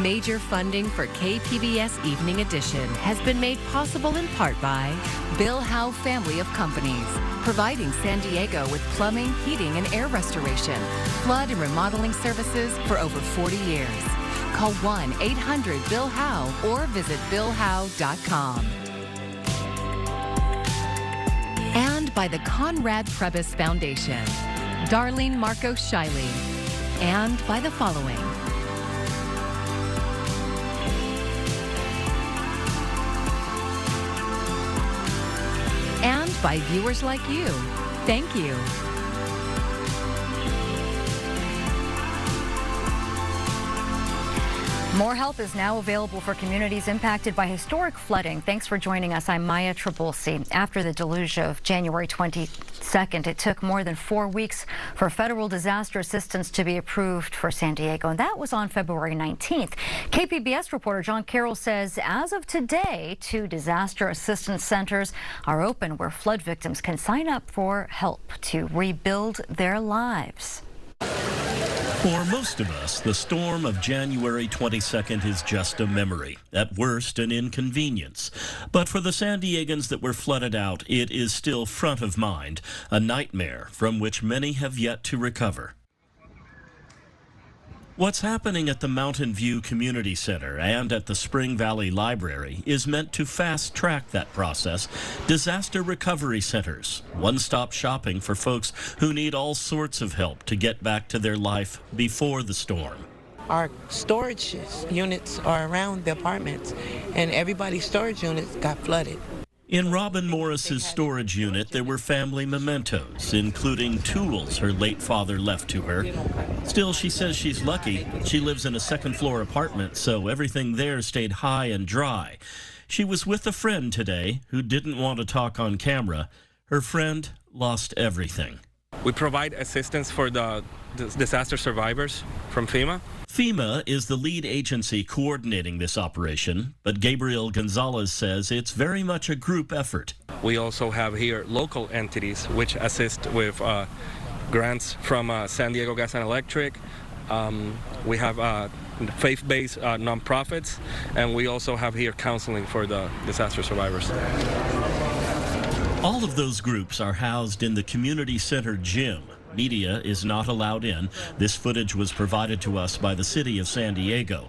Major funding for KPBS Evening Edition has been made possible in part by Bill Howe Family of Companies, providing San Diego with plumbing, heating, and air restoration, flood and remodeling services for over 40 years. Call 1-800-BILL-HOWE or visit billhowe.com. And by the Conrad Trebas Foundation, Darlene Marco Shiley, and by the following. And by viewers like you. Thank you. More help is now available for communities impacted by historic flooding. Thanks for joining us. I'm Maya Trabulsi. After the deluge of January 22nd, it took more than 4 weeks for federal disaster assistance to be approved for San Diego, and that was on February 19th. KPBS reporter John Carroll says as of today, 2 disaster assistance centers are open where flood victims can sign up for help to rebuild their lives. For most of us, the storm of January 22nd is just a memory, at worst an inconvenience. But for the San Diegans that were flooded out, it is still front of mind, a nightmare from which many have yet to recover. What's happening at the Mountain View Community Center and at the Spring Valley Library is meant to fast-track that process. Disaster recovery centers, one-stop shopping for folks who need all sorts of help to get back to their life before the storm. Our storage units are around the apartments, and everybody's storage units got flooded. In Robin Morris's storage unit, there were family mementos, including tools her late father left to her. Still, she says she's lucky. She lives in a second-floor apartment, so everything there stayed high and dry. She was with a friend today who didn't want to talk on camera. Her friend lost everything. We provide assistance for the disaster survivors from FEMA. FEMA is the lead agency coordinating this operation, but Gabriel Gonzalez says it's very much a group effort. We also have here local entities which assist with grants from San Diego Gas and Electric. We have faith-based nonprofits, and we also have here counseling for the disaster survivors. All of those groups are housed in the community center gym. Media is not allowed in. This footage was provided to us by the city of San Diego.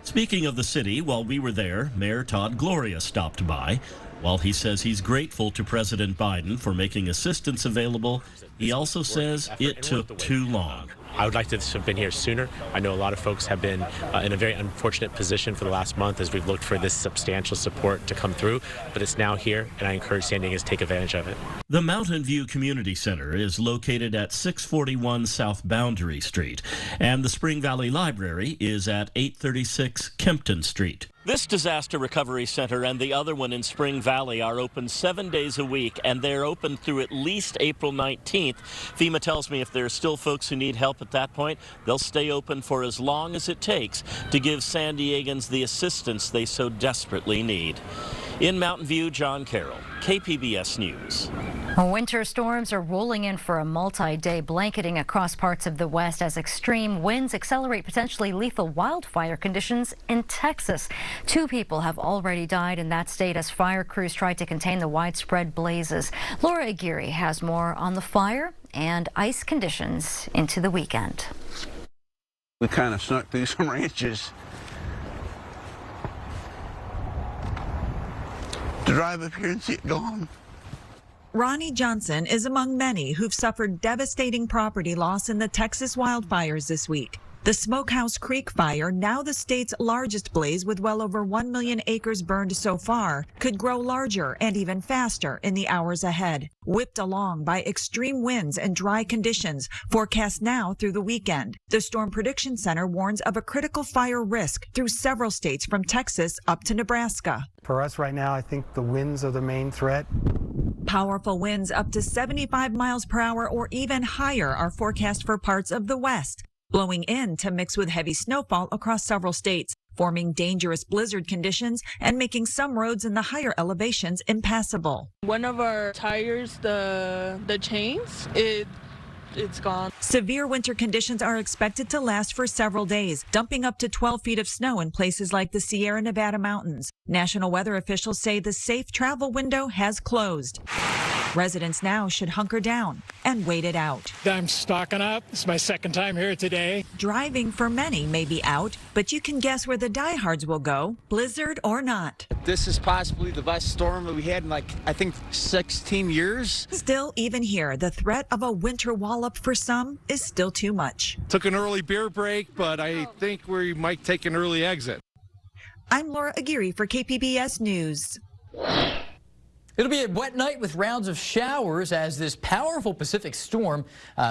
Speaking of the city, while we were there, Mayor Todd Gloria stopped by. While he says he's grateful to President Biden for making assistance available, he also says it took too long. I would like to have been here sooner. I know a lot of folks have been in a very unfortunate position for the last month as we've looked for this substantial support to come through, but it's now here, and I encourage San Diegans to take advantage of it. The Mountain View Community Center is located at 641 South Boundary Street, and the Spring Valley Library is at 836 Kempton Street. This disaster recovery center and the other one in Spring Valley are open 7 days a week, and they're open through at least April 19th. FEMA tells me if there are still folks who need help at that point, they'll stay open for as long as it takes to give San Diegans the assistance they so desperately need. In Mountain View, John Carroll, KPBS News. Winter storms are rolling in for a multi-day blanketing across parts of the West as extreme winds accelerate potentially lethal wildfire conditions in Texas. 2 people have already died in that state as fire crews try to contain the widespread blazes. Laura Aguirre has more on the fire and ice conditions into the weekend. We kind of snuck through some ranches to drive up here and see it gone. Ronnie Johnson is among many who've suffered devastating property loss in the Texas wildfires this week. The Smokehouse Creek fire, now the state's largest blaze with well over 1 million acres burned so far, could grow larger and even faster in the hours ahead. Whipped along by extreme winds and dry conditions, forecast now through the weekend. The Storm Prediction Center warns of a critical fire risk through several states from Texas up to Nebraska. For us right now, I think the winds are the main threat. Powerful winds up to 75 miles per hour or even higher are forecast for parts of the West, blowing in to mix with heavy snowfall across several states, forming dangerous blizzard conditions and making some roads in the higher elevations impassable. One of our tires, the chains, it it's gone. Severe winter conditions are expected to last for several days, dumping up to 12 feet of snow in places like the Sierra Nevada mountains. National weather officials say the safe travel window has closed. Residents now should hunker down and wait it out. I'm stocking up. It's my second time here today. Driving for many may be out, but you can guess where the diehards will go, blizzard or not. This is possibly the best storm that we had in I think 16 years. Still, even here, the threat of a winter wallop for some is still too much. Took an early beer break, but I think we might take an early exit. I'm Laura Aguirre for KPBS News. It'll be a wet night with rounds of showers as this powerful Pacific storm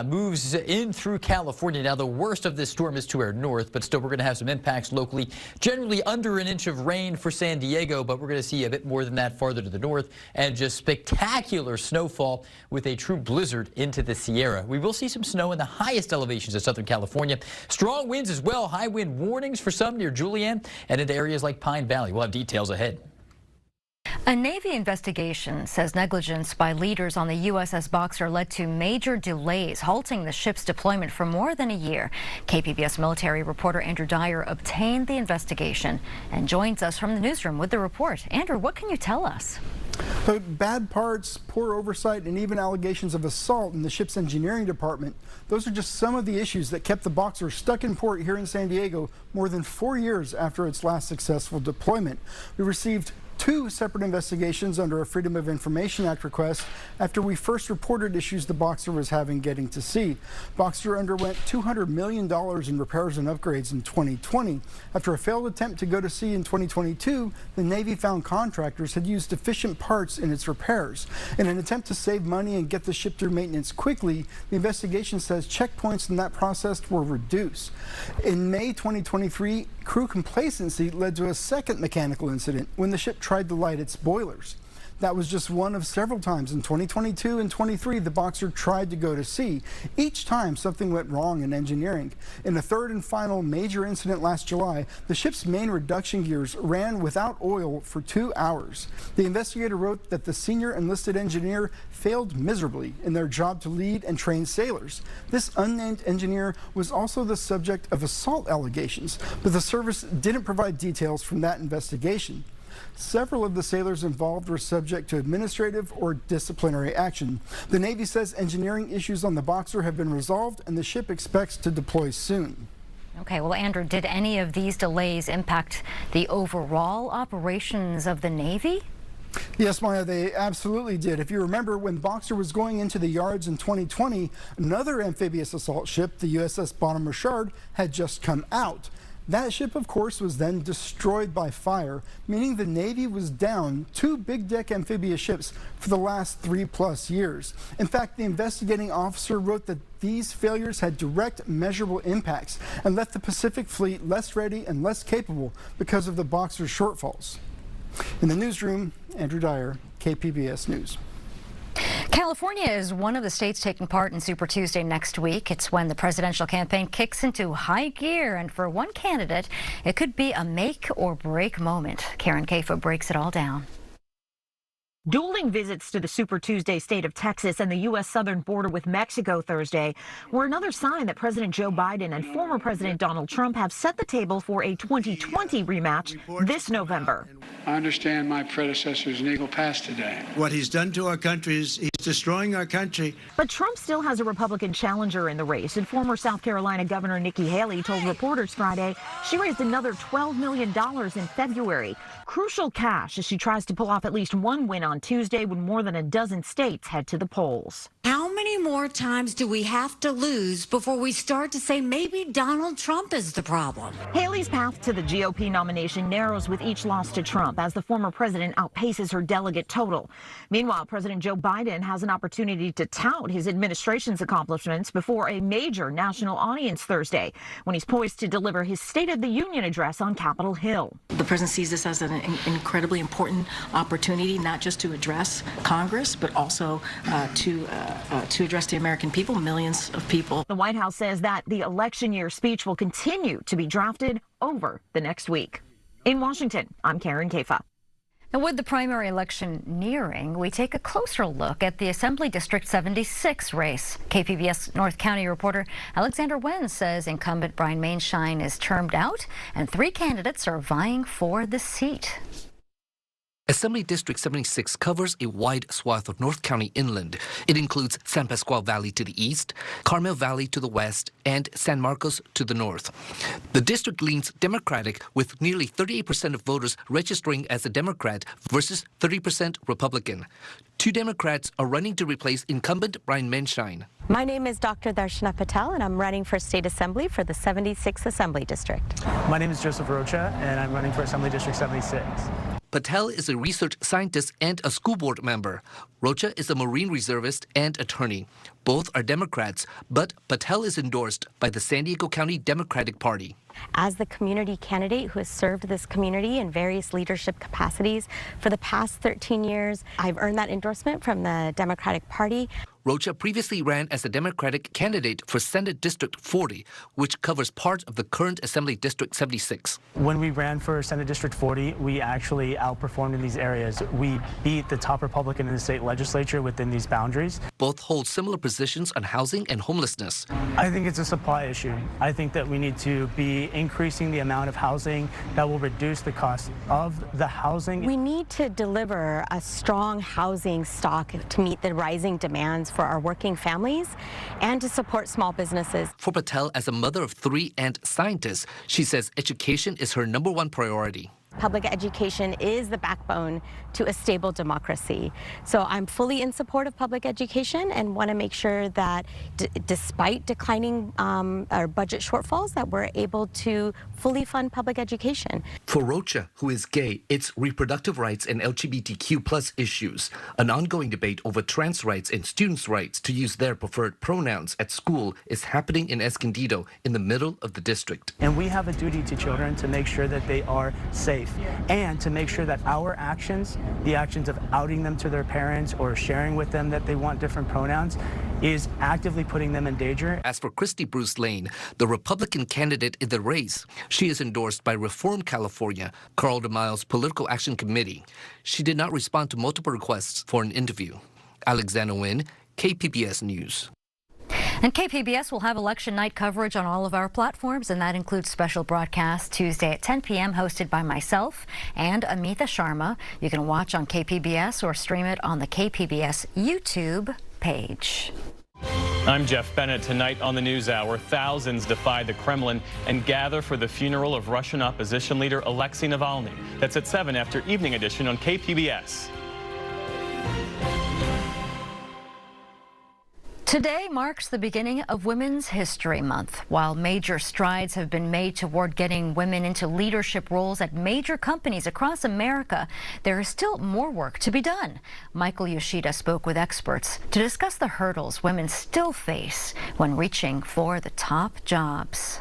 moves in through California. Now, the worst of this storm is to our north, but still we're going to have some impacts locally. Generally under an inch of rain for San Diego, but we're going to see a bit more than that farther to the north, and just spectacular snowfall with a true blizzard into the Sierra. We will see some snow in the highest elevations of Southern California. Strong winds as well. High wind warnings for some near Julian and into areas like Pine Valley. We'll have details ahead. A Navy investigation says negligence by leaders on the USS Boxer led to major delays, halting the ship's deployment for more than a year. KPBS military reporter Andrew Dyer obtained the investigation and joins us from the newsroom with the report. Andrew, what can you tell us? Bad parts, poor oversight, and even allegations of assault in the ship's engineering department. Those are just some of the issues that kept the Boxer stuck in port here in San Diego more than 4 years after its last successful deployment. We received 2 separate investigations under a Freedom of Information Act request after we first reported issues the Boxer was having getting to sea. Boxer underwent $200 million in repairs and upgrades in 2020. After a failed attempt to go to sea in 2022, the Navy found contractors had used deficient parts in its repairs. In an attempt to save money and get the ship through maintenance quickly, the investigation says checkpoints in that process were reduced. In May 2023, crew complacency led to a second mechanical incident when the ship tried to light its boilers. That was just one of several times in 2022 and 23 the Boxer tried to go to sea. Each time something went wrong in engineering. In a third and final major incident last July, the ship's main reduction gears ran without oil for 2 hours. The investigator wrote that the senior enlisted engineer failed miserably in their job to lead and train sailors. This unnamed engineer was also the subject of assault allegations, but the service didn't provide details from that investigation. Several of the sailors involved were subject to administrative or disciplinary action. The Navy says engineering issues on the Boxer have been resolved and the ship expects to deploy soon. Okay, well, Andrew, did any of these delays impact the overall operations of the Navy? Yes, Maya, they absolutely did. If you remember, when Boxer was going into the yards in 2020, another amphibious assault ship, the USS Boxer, had just come out. That ship, of course, was then destroyed by fire, meaning the Navy was down 2 big deck amphibious ships for the last 3+ years. In fact, the investigating officer wrote that these failures had direct measurable impacts and left the Pacific Fleet less ready and less capable because of the Boxer's shortfalls. In the newsroom, Andrew Dyer, KPBS News. California is one of the states taking part in Super Tuesday next week. It's when the presidential campaign kicks into high gear, and for one candidate, it could be a make or break moment. Karen Kaifa breaks it all down. Dueling visits to the Super Tuesday state of Texas and the U.S. southern border with Mexico Thursday were another sign that President Joe Biden and former President Donald Trump have set the table for a 2020 rematch this November. I understand my predecessor's legal past today. What he's done to our country is he's destroying our country. But Trump still has a Republican challenger in the race, and former South Carolina Governor Nikki Haley told reporters Friday she raised another $12 million in February. Crucial cash as she tries to pull off at least one win on Tuesday when more than a dozen states head to the polls. How many more times do we have to lose before we start to say maybe Donald Trump is the problem? Haley's path to the GOP nomination narrows with each loss to Trump as the former president outpaces her delegate total. Meanwhile, President Joe Biden has an opportunity to tout his administration's accomplishments before a major national audience Thursday when he's poised to deliver his State of the Union address on Capitol Hill. The president sees this as an incredibly important opportunity, not just to address Congress, but also to address the American people, millions of people. The White House says that the election year speech will continue to be drafted over the next week. In Washington, I'm Karen Kaifa. And with the primary election nearing, we take a closer look at the Assembly District 76 race. KPBS North County reporter Alexander Wen says incumbent Brian Mainshine is termed out and 3 candidates are vying for the seat. Assembly District 76 covers a wide swath of North County inland. It includes San Pascual Valley to the east, Carmel Valley to the west, and San Marcos to the north. The district leans Democratic, with nearly 38% of voters registering as a Democrat versus 30% Republican. 2 Democrats are running to replace incumbent Brian Mainshine. My name is Dr. Darshana Patel, and I'm running for State Assembly for the 76th Assembly District. My name is Joseph Rocha, and I'm running for Assembly District 76. Patel is a research scientist and a school board member. Rocha is a Marine reservist and attorney. Both are Democrats, but Patel is endorsed by the San Diego County Democratic Party. As the community candidate who has served this community in various leadership capacities for the past 13 years, I've earned that endorsement from the Democratic Party. Rocha previously ran as a Democratic candidate for Senate District 40, which covers part of the current Assembly District 76. When we ran for Senate District 40, we actually outperformed in these areas. We beat the top Republican in the state legislature within these boundaries. Both hold similar positions on housing and homelessness. I think it's a supply issue. I think that we need to be increasing the amount of housing that will reduce the cost of the housing. We need to deliver a strong housing stock to meet the rising demands for our working families and to support small businesses. For Patel, as a mother of 3 and scientist, she says education is her #1 priority. Public education is the backbone to a stable democracy. So I'm fully in support of public education and want to make sure that despite declining our budget shortfalls, that we're able to fully fund public education. For Rocha, who is gay, it's reproductive rights and LGBTQ+ issues. An ongoing debate over trans rights and students' rights to use their preferred pronouns at school is happening in Escondido, in the middle of the district. And we have a duty to children to make sure that they are safe and to make sure that our actions, the actions of outing them to their parents or sharing with them that they want different pronouns, is actively putting them in danger. As for Christy Bruce Lane, the Republican candidate in the race, she is endorsed by Reform California, Carl DeMille's Political Action Committee. She did not respond to multiple requests for an interview. Alexander Nguyen, KPBS News. And KPBS will have election night coverage on all of our platforms, and that includes special broadcasts Tuesday at 10 p.m. hosted by myself and Amita Sharma. You can watch on KPBS or stream it on the KPBS YouTube page. I'm Jeff Bennett. Tonight on the NewsHour, thousands defy the Kremlin and gather for the funeral of Russian opposition leader Alexei Navalny. That's at 7 after Evening Edition on KPBS. Today marks the beginning of Women's History Month. While major strides have been made toward getting women into leadership roles at major companies across America, there is still more work to be done. Michael Yoshida spoke with experts to discuss the hurdles women still face when reaching for the top jobs.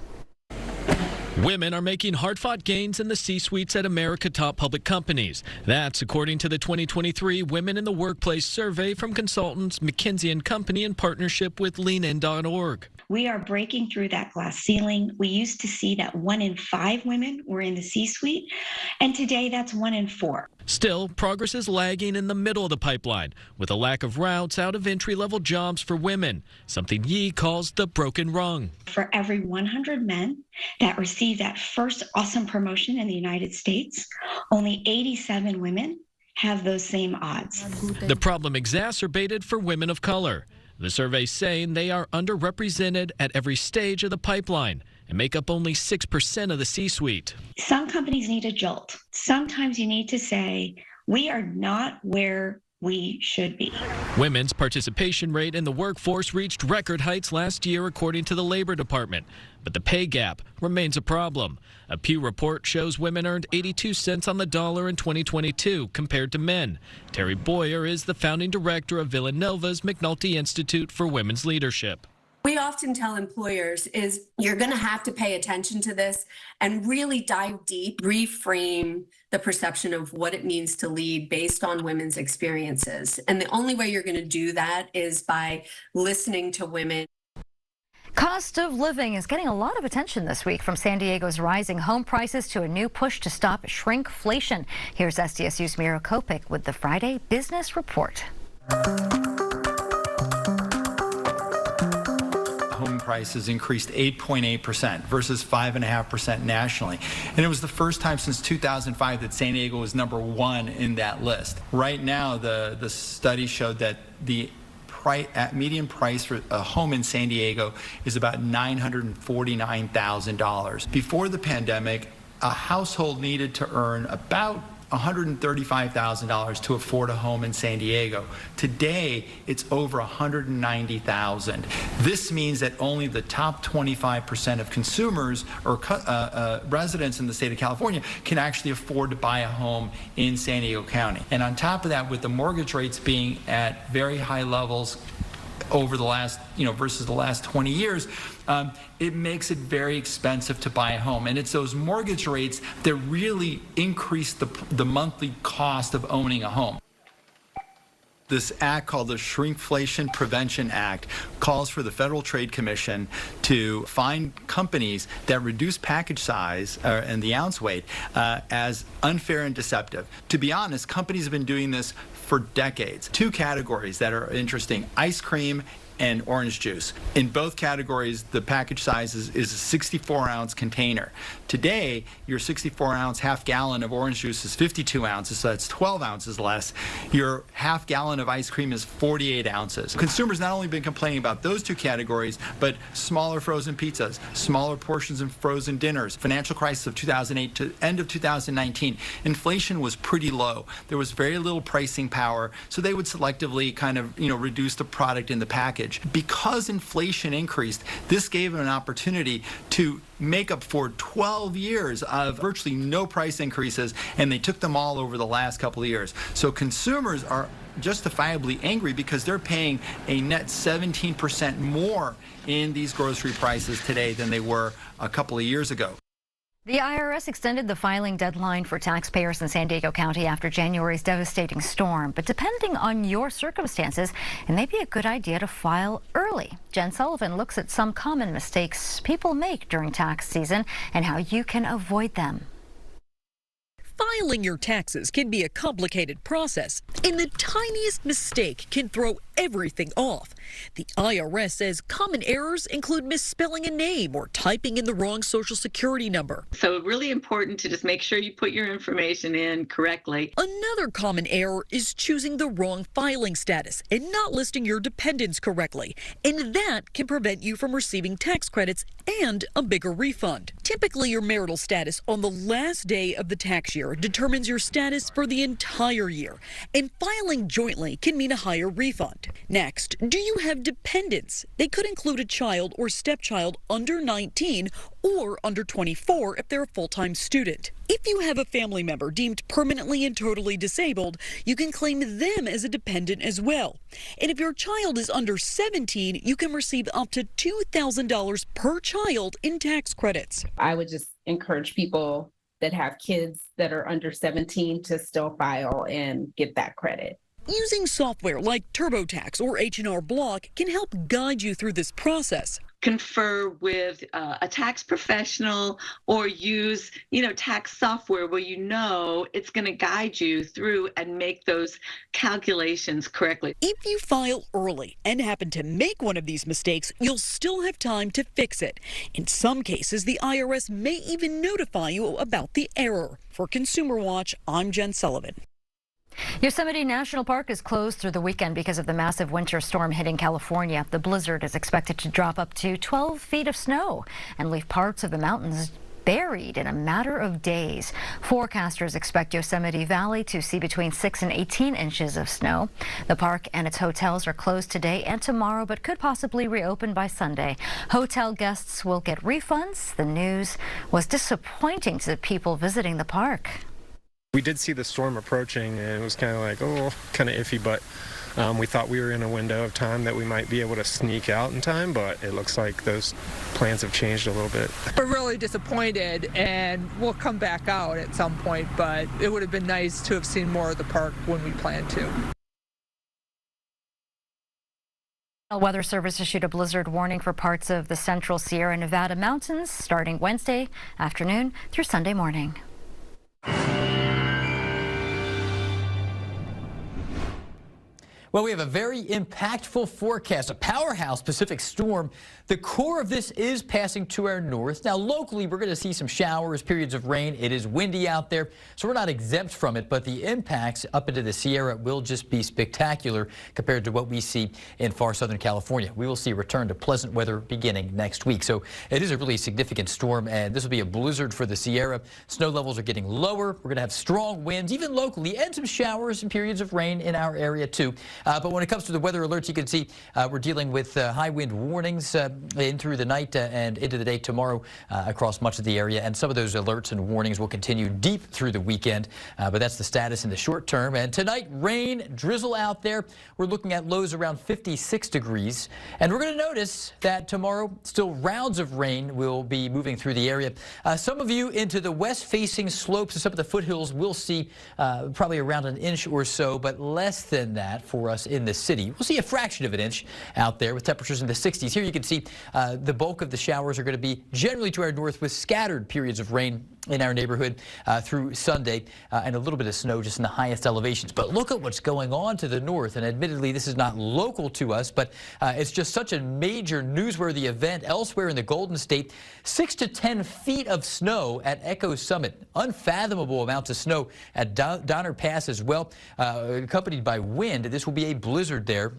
Women are making hard-fought gains in the C-suites at America top public companies. That's according to the 2023 Women in the Workplace survey from consultants McKinsey & Company in partnership with leanin.org. We are breaking through that glass ceiling. We used to see that 1 in 5 women were in the C-suite, and today that's 1 in 4. Still, progress is lagging in the middle of the pipeline, with a lack of routes out of entry-level jobs for women, something Yi calls the broken rung. For every 100 men that receive that first awesome promotion in the United States, only 87 women have those same odds. The problem exacerbated for women of color. The survey's saying they are underrepresented at every stage of the pipeline and make up only 6% of the C-suite. Some companies need a jolt. Sometimes you need to say, we are not where we should be. Women's participation rate in the workforce reached record heights last year, according to the Labor Department. But the pay gap remains a problem. A Pew report shows women earned 82 cents on the dollar in 2022 compared to men. Terry Boyer is the founding director of Villanova's McNulty Institute for Women's Leadership. We often tell employers is you're going to have to pay attention to this and really dive deep, reframe the perception of what it means to lead based on women's experiences. And the only way you're going to do that is by listening to women. Cost of living is getting a lot of attention this week, from San Diego's rising home prices to a new push to stop shrinkflation. Here's SDSU's Mira Kopik with the Friday Business Report. Home prices increased 8.8% versus 5.5% nationally. And it was the first time since 2005 that San Diego was #1 in that list. Right now, the study showed that the median price for a home in San Diego is about $949,000. Before the pandemic, a household needed to earn about $135,000 to afford a home in San Diego. Today, it's over $190,000. This means that only the top 25% of consumers or residents in the state of California can actually afford to buy a home in San Diego County. And on top of that, with the mortgage rates being at very high levels over the last, versus the last 20 years, it makes it very expensive to buy a home. And it's those mortgage rates that really increase the monthly cost of owning a home. This act, called the Shrinkflation Prevention Act, calls for the Federal Trade Commission to fine companies that reduce package size and the ounce weight as unfair and deceptive. To be honest, companies have been doing this for decades. Two categories that are interesting: ice cream and orange juice. In both categories, the package size is a 64-ounce container. Today, your 64-ounce half-gallon of orange juice is 52 ounces, so that's 12 ounces less. Your half-gallon of ice cream is 48 ounces. Consumers not only been complaining about those two categories, but smaller frozen pizzas, smaller portions of frozen dinners. Financial crisis of 2008 to end of 2019, inflation was pretty low. There was very little pricing power, so they would selectively kind of, reduce the product in the package. Because inflation increased, this gave them an opportunity to make up for 12 years of virtually no price increases, and they took them all over the last couple of years. So consumers are justifiably angry because they're paying a net 17% more in these grocery prices today than they were a couple of years ago. The IRS extended the filing deadline for taxpayers in San Diego County after January's devastating storm. But depending on your circumstances, it may be a good idea to file early. Jen Sullivan looks at some common mistakes people make during tax season and how you can avoid them. Filing your taxes can be a complicated process, and the tiniest mistake can throw everything off. The IRS says common errors include misspelling a name or typing in the wrong social security number. So really important to just make sure you put your information in correctly. Another common error is choosing the wrong filing status and not listing your dependents correctly, and that can prevent you from receiving tax credits and a bigger refund. Typically, your marital status on the last day of the tax year determines your status for the entire year, and filing jointly can mean a higher refund. Next, do you have dependents? They could include a child or stepchild under 19 or under 24 if they're a full-time student. If you have a family member deemed permanently and totally disabled, you can claim them as a dependent as well. And if your child is under 17, you can receive up to $2,000 per child in tax credits. I would just encourage people that have kids that are under 17 to still file and get that credit. Using software like TurboTax or H&R Block can help guide you through this process. Confer with a tax professional or use, tax software where it's going to guide you through and make those calculations correctly. If you file early and happen to make one of these mistakes, you'll still have time to fix it. In some cases, the IRS may even notify you about the error. For Consumer Watch, I'm Jen Sullivan. Yosemite National Park is closed through the weekend because of the massive winter storm hitting California. The blizzard is expected to drop up to 12 feet of snow and leave parts of the mountains buried in a matter of days. Forecasters expect Yosemite Valley to see between 6 and 18 inches of snow. The park and its hotels are closed today and tomorrow, but could possibly reopen by Sunday. Hotel guests will get refunds. The news was disappointing to the people visiting the park. We did see the storm approaching, and it was kind of like, kind of iffy, but we thought we were in a window of time that we might be able to sneak out in time, but it looks like those plans have changed a little bit. We're really disappointed, and we'll come back out at some point, but it would have been nice to have seen more of the park when we planned to. Weather Service issued a blizzard warning for parts of the central Sierra Nevada mountains starting Wednesday afternoon through Sunday morning. Well, we have a very impactful forecast, a powerhouse Pacific storm. The core of this is passing to our north. Now, locally, we're going to see some showers, periods of rain. It is windy out there, so we're not exempt from it, but the impacts up into the Sierra will just be spectacular compared to what we see in far southern California. We will see a return to pleasant weather beginning next week. So it is a really significant storm, and this will be a blizzard for the Sierra. Snow levels are getting lower. We're going to have strong winds, even locally, and some showers and periods of rain in our area, too. But when it comes to the weather alerts, you can see we're dealing with high wind warnings in through the night and into the day tomorrow across much of the area. And some of those alerts and warnings will continue deep through the weekend. But that's the status in the short term. And tonight, rain, drizzle out there. We're looking at lows around 56 degrees. And we're going to notice that tomorrow, still rounds of rain will be moving through the area. Some of you into the west-facing slopes of some of the foothills will see probably around an inch or so, but less than that for us in the city. We'll see a fraction of an inch out there with temperatures in the 60s. Here you can see the bulk of the showers are going to be generally to our north with scattered periods of rain in our neighborhood through Sunday and a little bit of snow just in the highest elevations. But look at what's going on to the north. And admittedly, this is not local to us, but it's just such a major newsworthy event elsewhere in the Golden State. 6 to 10 feet of snow at Echo Summit. Unfathomable amounts of snow at Donner Pass as well, accompanied by wind. This will be a blizzard there.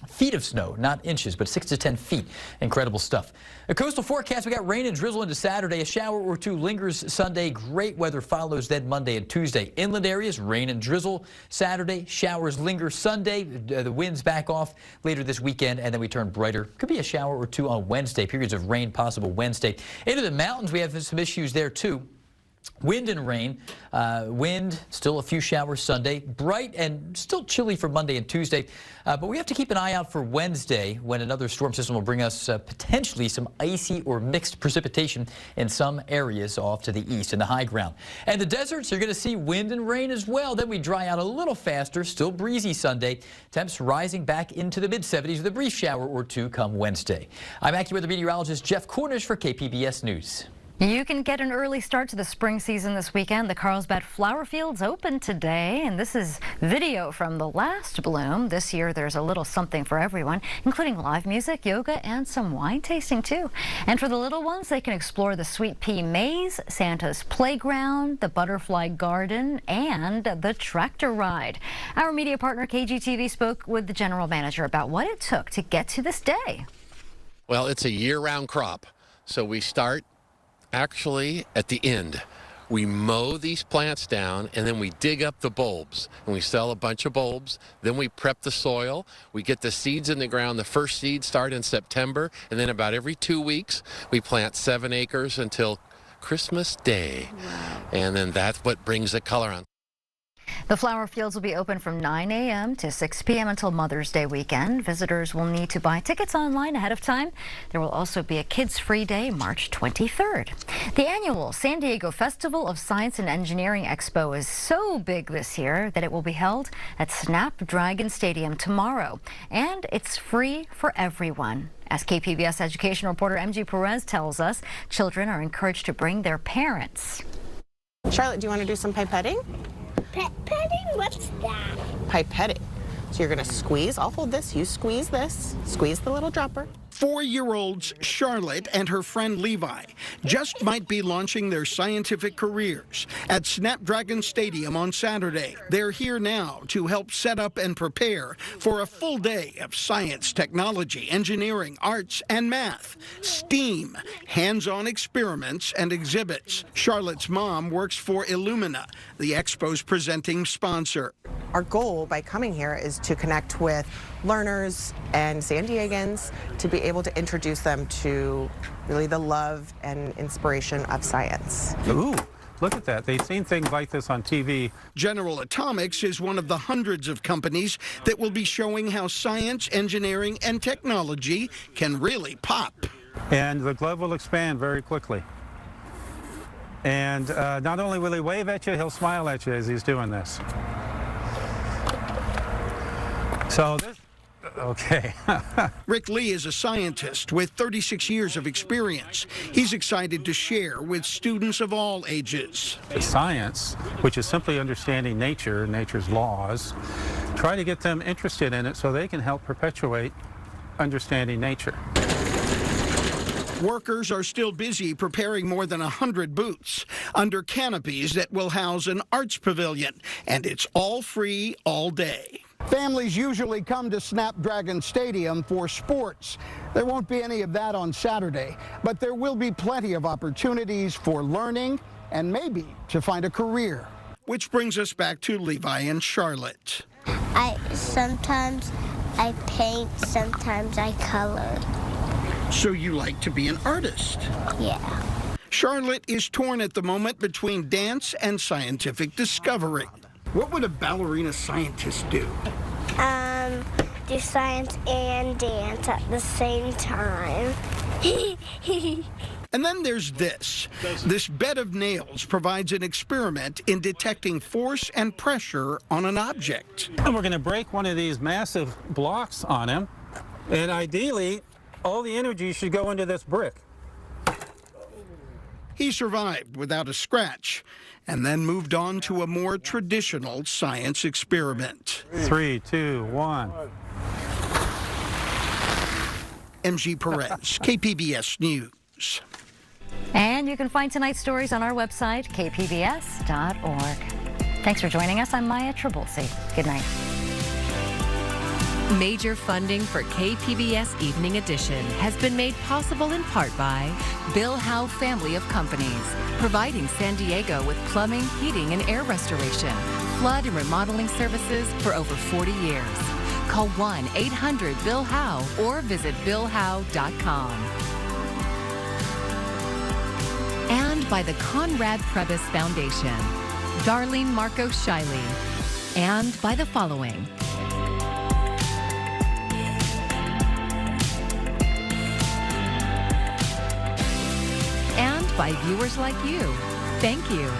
Feet of snow, not inches, but 6 to 10 feet. Incredible stuff. A coastal forecast, we got rain and drizzle into Saturday. A shower or two lingers Sunday. Great weather follows then Monday and Tuesday. Inland areas, rain and drizzle Saturday. Showers linger Sunday. The winds back off later this weekend, and then we turn brighter. Could be a shower or two on Wednesday. Periods of rain possible Wednesday. Into the mountains, we have some issues there too. Wind and rain. Wind, still a few showers Sunday. Bright and still chilly for Monday and Tuesday. But we have to keep an eye out for Wednesday when another storm system will bring us potentially some icy or mixed precipitation in some areas off to the east in the high ground. And the deserts, you're going to see wind and rain as well. Then we dry out a little faster. Still breezy Sunday. Temps rising back into the mid-70s with a brief shower or two come Wednesday. I'm AccuWeather meteorologist Jeff Cornish for KPBS News. You can get an early start to the spring season this weekend. The Carlsbad Flower Fields open today, and this is video from the last bloom. This year there's a little something for everyone, including live music, yoga, and some wine tasting too. And for the little ones, they can explore the Sweet Pea Maze, Santa's Playground, the Butterfly Garden, and the tractor ride. Our media partner KGTV spoke with the general manager about what it took to get to this day. Well, it's a year-round crop, so we start actually at the end. We mow these plants down and then we dig up the bulbs and we sell a bunch of bulbs. Then we prep the soil. We get the seeds in the ground. The first seeds start in September, and then about every 2 weeks we plant 7 acres until Christmas Day. Wow. And then that's what brings the color on. The flower fields will be open from 9 a.m. to 6 p.m. until Mother's Day weekend. Visitors will need to buy tickets online ahead of time. There will also be a kids-free day March 23rd. The annual San Diego Festival of Science and Engineering Expo is so big this year that it will be held at Snapdragon Stadium tomorrow. And it's free for everyone. As KPBS education reporter MG Perez tells us, children are encouraged to bring their parents. Charlotte, do you want to do some pipetting? Pipetting? What's that? Pipetting. So you're going to squeeze. I'll hold this. You squeeze this. Squeeze the little dropper. 4-year-olds Charlotte and her friend Levi just might be launching their scientific careers at Snapdragon Stadium on Saturday. They're here now to help set up and prepare for a full day of science, technology, engineering, arts, and math, STEAM, hands-on experiments and exhibits. Charlotte's mom works for Illumina, the Expo's presenting sponsor. Our goal by coming here is to connect with learners and San Diegans to be able to introduce them to really the love and inspiration of science. Ooh, look at that. They've seen things like this on TV. General Atomics is one of the hundreds of companies that will be showing how science, engineering, and technology can really pop. And the glove will expand very quickly. And not only will he wave at you, he'll smile at you as he's doing this. So Okay. Rick Lee is a scientist with 36 years of experience. He's excited to share with students of all ages. Science, which is simply understanding nature, nature's laws, try to get them interested in it so they can help perpetuate understanding nature. Workers are still busy preparing more than 100 booths under canopies that will house an arts pavilion, and it's all free all day. Families usually come to Snapdragon Stadium for sports. There won't be any of that on Saturday, but there will be plenty of opportunities for learning and maybe to find a career. Which brings us back to Levi and Charlotte. Sometimes I paint, sometimes I color. So you like to be an artist? Yeah. Charlotte is torn at the moment between dance and scientific discovery. What would a ballerina scientist do? Do science and dance at the same time. And then there's this. This bed of nails provides an experiment in detecting force and pressure on an object. And we're going to break one of these massive blocks on him, and ideally, all the energy should go into this brick. He survived without a scratch and then moved on to a more traditional science experiment. 3, 2, 1. MG Perez, KPBS News. And you can find tonight's stories on our website, kpbs.org. Thanks for joining us. I'm Maya Trabulsi. Good night. Major funding for KPBS Evening Edition has been made possible in part by Bill Howe Family of Companies, providing San Diego with plumbing, heating, and air restoration, flood and remodeling services for over 40 years. Call 1-800-BILL-HOWE or visit BillHowe.com. And by the Conrad Prebys Foundation, Darlene Marco Shiley, and by the following. And by viewers like you. Thank you.